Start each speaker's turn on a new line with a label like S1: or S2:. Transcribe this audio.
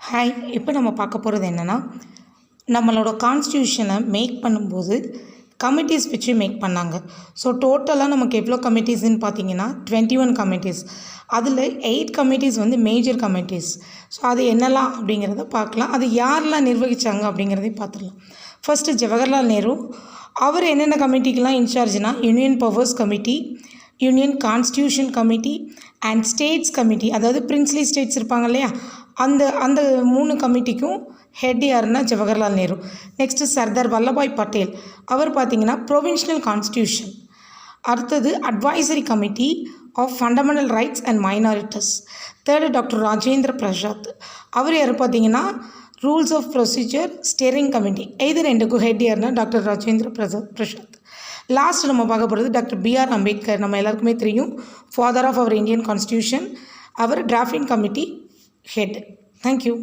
S1: Hi. இப்போ நம்ம பார்க்க போகிறது என்னென்னா, நம்மளோட கான்ஸ்டியூஷனை மேக் பண்ணும்போது கமிட்டிஸ் வச்சு மேக் பண்ணாங்க. ஸோ டோட்டலாக நமக்கு எவ்வளோ கமிட்டிஸ்ன்னு பார்த்தீங்கன்னா 21 கமிட்டிஸ். அதில் 8 கமிட்டிஸ் வந்து மேஜர் கமிட்டிஸ். ஸோ அது என்னெல்லாம் அப்படிங்கிறத பார்க்கலாம். அது யாரெல்லாம் நிர்வகித்தாங்க அப்படிங்கிறதையும் பார்த்துடலாம். ஃபஸ்ட்டு ஜவஹர்லால் நேரு. அவர் என்னென்ன கமிட்டிக்கெலாம் இன்சார்ஜ்னா union powers committee, union constitution committee and states committee, அதாவது பிரின்ஸ்லி ஸ்டேட்ஸ் இருப்பாங்க இல்லையா, அந்த அந்த 3 கமிட்டிக்கும் ஹெட் யாருன்னா ஜவஹர்லால் நேரு. நெக்ஸ்ட்டு சர்தார் வல்லபாய் பட்டேல். அவர் பார்த்திங்கன்னா ப்ரொவின்ஷனல் கான்ஸ்டியூஷன். அடுத்தது advisory committee of fundamental rights and minorities. Third doctor Rajendra Prasad. அவர் யார் பார்த்தீங்கன்னா rules of procedure steering committee. இது ரெண்டுக்கும் ஹெட் யாருன்னா டாக்டர் ராஜேந்திர பிரசாத். லாஸ்ட் நம்ம பார்க்க போகிறது டாக்டர் B.R. அம்பேத்கர். நம்ம எல்லாருக்குமே தெரியும், father of our Indian constitution. அவர் டிராஃப்டிங் கமிட்டி ஹெட். தேங்க்யூ.